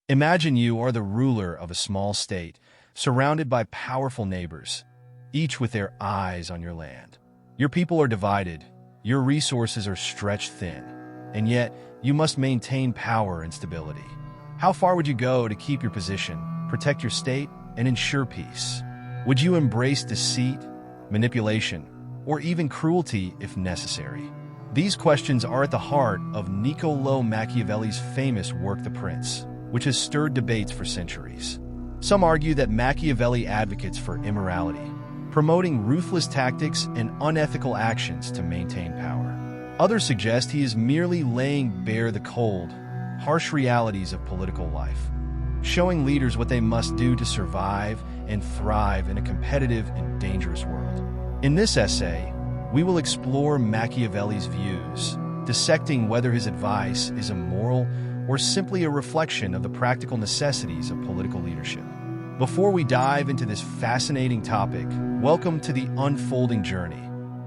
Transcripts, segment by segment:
Imagine you are the ruler of a small state, surrounded by powerful neighbors, each with their eyes on your land. Your people are divided, your resources are stretched thin, and yet you must maintain power and stability. How far would you go to keep your position, protect your state, and ensure peace? Would you embrace deceit, manipulation, or even cruelty if necessary? These questions are at the heart of Niccolò Machiavelli's famous work The Prince, which has stirred debates for centuries. Some argue that Machiavelli advocates for immorality, promoting ruthless tactics and unethical actions to maintain power. Others suggest he is merely laying bare the cold, harsh realities of political life, showing leaders what they must do to survive and thrive in a competitive and dangerous world. In this essay, we will explore Machiavelli's views, dissecting whether his advice is immoral or simply a reflection of the practical necessities of political leadership. Before we dive into this fascinating topic, welcome to The Unfolding Journey,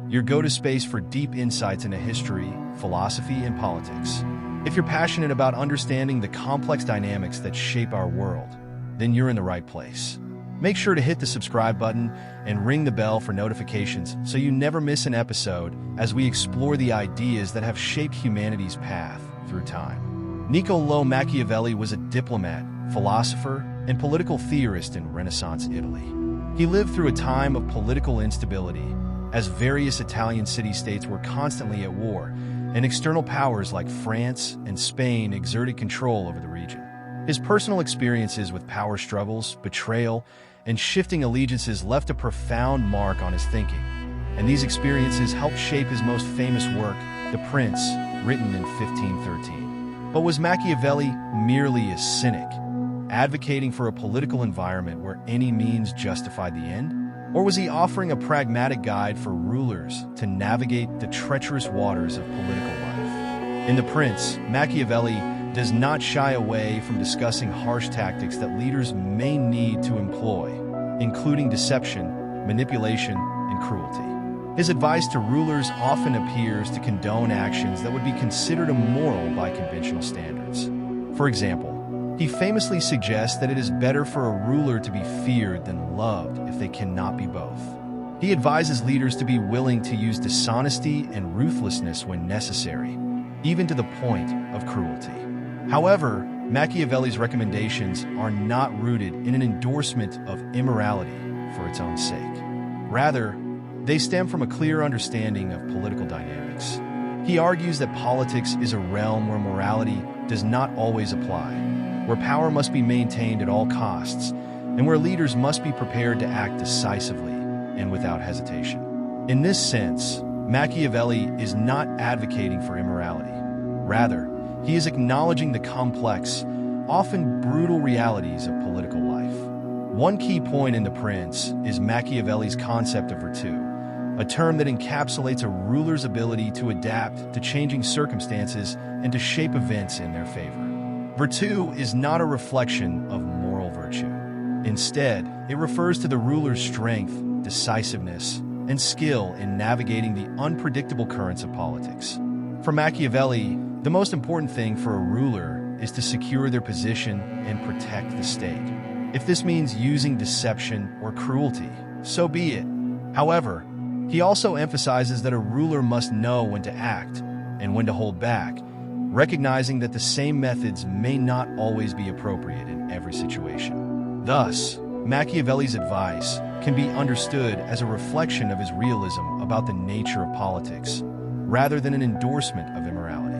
your go-to space for deep insights into history, philosophy, and politics. If you're passionate about understanding the complex dynamics that shape our world, then you're in the right place. Make sure to hit the subscribe button and ring the bell for notifications so you never miss an episode as we explore the ideas that have shaped humanity's path through time. Niccolò Machiavelli was a diplomat, philosopher, and political theorist in Renaissance Italy. He lived through a time of political instability, as various Italian city-states were constantly at war, and external powers like France and Spain exerted control over the region. His personal experiences with power struggles, betrayal, and shifting allegiances left a profound mark on his thinking, and these experiences helped shape his most famous work, The Prince, written in 1513. But was Machiavelli merely a cynic, advocating for a political environment where any means justified the end? Or was he offering a pragmatic guide for rulers to navigate the treacherous waters of political life? In The Prince, Machiavelli does not shy away from discussing harsh tactics that leaders may need to employ, including deception, manipulation, and cruelty. His advice to rulers often appears to condone actions that would be considered immoral by conventional standards. For example, he famously suggests that it is better for a ruler to be feared than loved if they cannot be both. He advises leaders to be willing to use dishonesty and ruthlessness when necessary, even to the point of cruelty. However, Machiavelli's recommendations are not rooted in an endorsement of immorality for its own sake. Rather, they stem from a clear understanding of political dynamics. He argues that politics is a realm where morality does not always apply, where power must be maintained at all costs, and where leaders must be prepared to act decisively and without hesitation. In this sense, Machiavelli is not advocating for immorality. Rather, he is acknowledging the complex, often brutal realities of political life. One key point in The Prince is Machiavelli's concept of virtue, a term that encapsulates a ruler's ability to adapt to changing circumstances and to shape events in their favor. Virtue is not a reflection of moral virtue. Instead, it refers to the ruler's strength, decisiveness, and skill in navigating the unpredictable currents of politics. For Machiavelli, the most important thing for a ruler is to secure their position and protect the state. If this means using deception or cruelty, so be it. However, he also emphasizes that a ruler must know when to act and when to hold back, recognizing that the same methods may not always be appropriate in every situation. Thus, Machiavelli's advice can be understood as a reflection of his realism about the nature of politics, rather than an endorsement of immorality.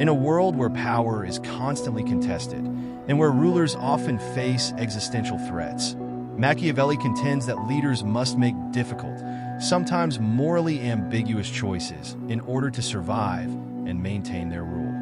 In a world where power is constantly contested and where rulers often face existential threats, Machiavelli contends that leaders must make difficult, sometimes morally ambiguous choices in order to survive and maintain their rule.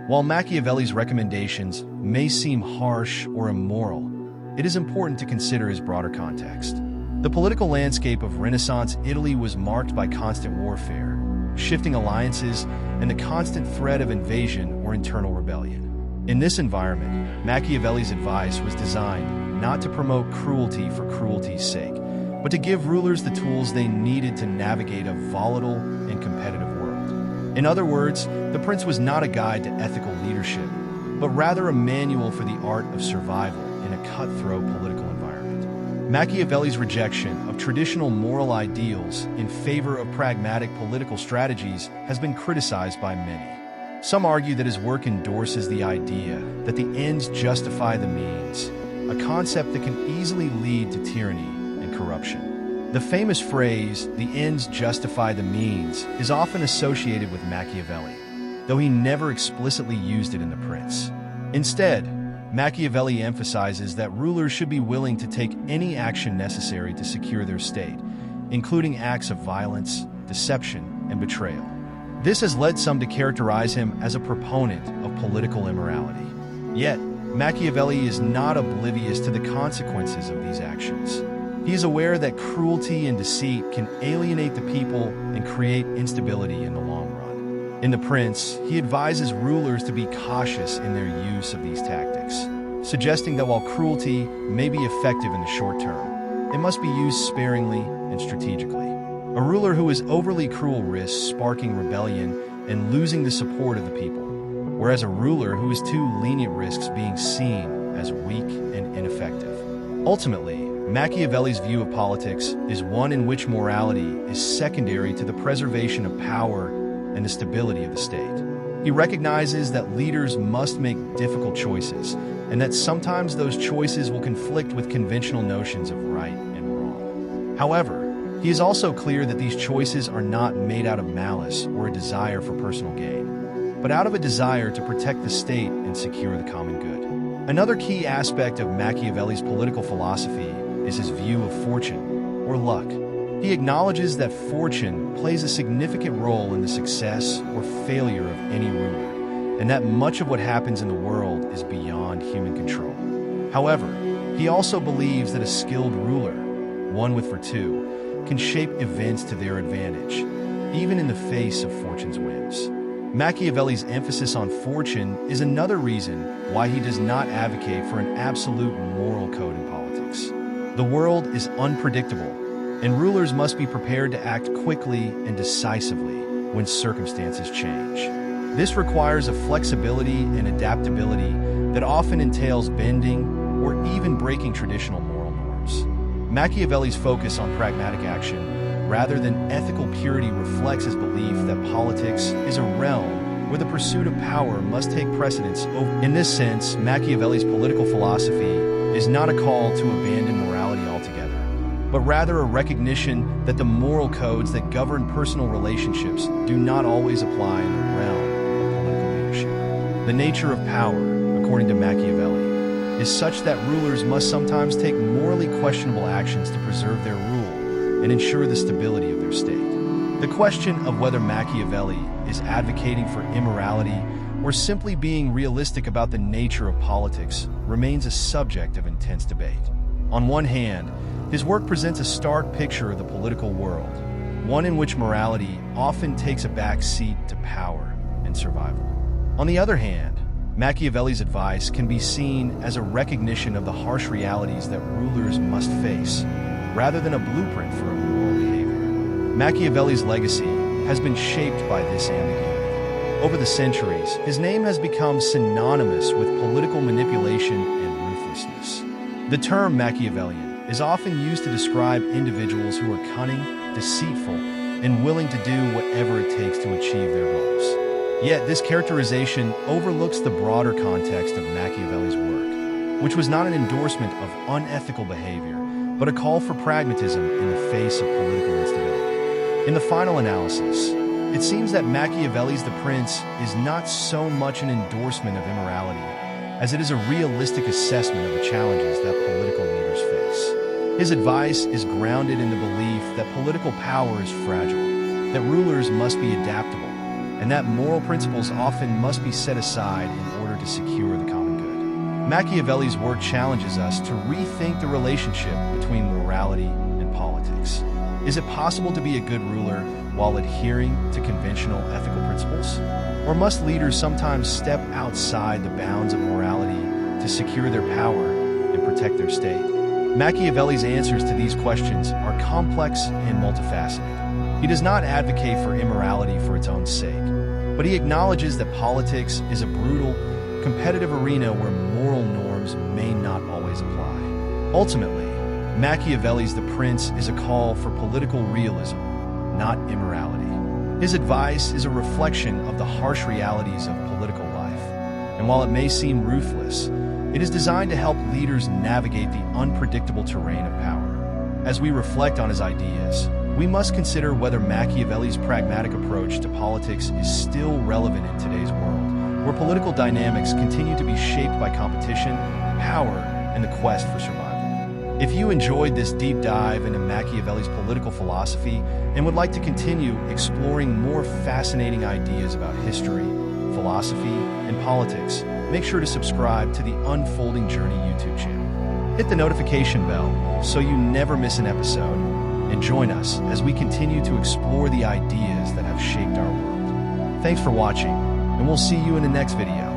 While Machiavelli's recommendations may seem harsh or immoral, it is important to consider his broader context. The political landscape of Renaissance Italy was marked by constant warfare, shifting alliances, and the constant threat of invasion or internal rebellion. In this environment, Machiavelli's advice was designed not to promote cruelty for cruelty's sake, but to give rulers the tools they needed to navigate a volatile and competitive world. In other words, The Prince was not a guide to ethical leadership, but rather a manual for the art of survival in a cutthroat political environment. Machiavelli's rejection of traditional moral ideals in favor of pragmatic political strategies has been criticized by many. Some argue that his work endorses the idea that the ends justify the means, a concept that can easily lead to tyranny and corruption. The famous phrase, "the ends justify the means," is often associated with Machiavelli, though he never explicitly used it in The Prince. Instead, Machiavelli emphasizes that rulers should be willing to take any action necessary to secure their state, including acts of violence, deception, and betrayal. This has led some to characterize him as a proponent of political immorality. Yet, Machiavelli is not oblivious to the consequences of these actions. He is aware that cruelty and deceit can alienate the people and create instability in the long run. In The Prince, he advises rulers to be cautious in their use of these tactics, suggesting that while cruelty may be effective in the short term, it must be used sparingly and strategically. A ruler who is overly cruel risks sparking rebellion and losing the support of the people, whereas a ruler who is too lenient risks being seen as weak and ineffective. Ultimately, Machiavelli's view of politics is one in which morality is secondary to the preservation of power and the stability of the state. He recognizes that leaders must make difficult choices, and that sometimes those choices will conflict with conventional notions of right and wrong. However, he is also clear that these choices are not made out of malice or a desire for personal gain, but out of a desire to protect the state and secure the common good. Another key aspect of Machiavelli's political philosophy is his view of fortune, or luck. He acknowledges that fortune plays a significant role in the success or failure of any ruler, and that much of what happens in the world is beyond human control. However, he also believes that a skilled ruler, one with virtue, can shape events to their advantage, even in the face of fortune's whims. Machiavelli's emphasis on fortune is another reason why he does not advocate for an absolute moral code in politics. The world is unpredictable, and rulers must be prepared to act quickly and decisively when circumstances change. This requires a flexibility and adaptability that often entails bending or even breaking traditional moral norms. Machiavelli's focus on pragmatic action rather than ethical purity reflects his belief that politics is a realm where the pursuit of power must take precedence over. In this sense, Machiavelli's political philosophy is not a call to abandon morality altogether, but rather a recognition that the moral codes that govern personal relationships do not always apply in the realm of political leadership. The nature of power, according to Machiavelli, is such that rulers must sometimes take morally questionable actions to preserve their rule and ensure the stability of their state. The question of whether Machiavelli is advocating for immorality or simply being realistic about the nature of politics remains a subject of intense debate. On one hand, his work presents a stark picture of the political world, one in which morality often takes a back seat to power and survival. On the other hand, Machiavelli's advice can be seen as a recognition of the harsh realities that rulers must face, rather than a blueprint for a moral behavior. Machiavelli's legacy has been shaped by this ambiguity. Over the centuries, his name has become synonymous with political manipulation and ruthlessness. The term Machiavellian is often used to describe individuals who are cunning, deceitful, and willing to do whatever it takes to achieve their goals. Yet this characterization overlooks the broader context of Machiavelli's work, which was not an endorsement of unethical behavior, but a call for pragmatism in the face of political instability. In the final analysis, it seems that Machiavelli's The Prince is not so much an endorsement of immorality as it is a realistic assessment of the challenges that political leaders face. His advice is grounded in the belief that political power is fragile, that rulers must be adaptable, and that moral principles often must be set aside in order to secure the common good. Machiavelli's work challenges us to rethink the relationship between morality and politics. Is it possible to be a good ruler while adhering to conventional ethical principles? Or must leaders sometimes step outside the bounds of morality to secure their power and protect their state? Machiavelli's answers to these questions are complex and multifaceted. He does not advocate for immorality for its own sake, but he acknowledges that politics is a brutal competitive arena where moral norms may not always apply. Ultimately, Machiavelli's The Prince is a call for political realism, not immorality. His advice is a reflection of the harsh realities of political life, and while it may seem ruthless, it is designed to help leaders navigate the unpredictable terrain of power. As we reflect on his ideas, we must consider whether Machiavelli's pragmatic approach to politics is still relevant in today's world, where political dynamics continue to be shaped by competition, power, and the quest for survival. If you enjoyed this deep dive into Machiavelli's political philosophy and would like to continue exploring more fascinating ideas about history, philosophy, and politics, make sure to subscribe to the Unfolding Journey YouTube channel. Hit the notification bell so you never miss an episode, and join us as we continue to explore the ideas that have shaped our world. Thanks for watching, and we'll see you in the next video.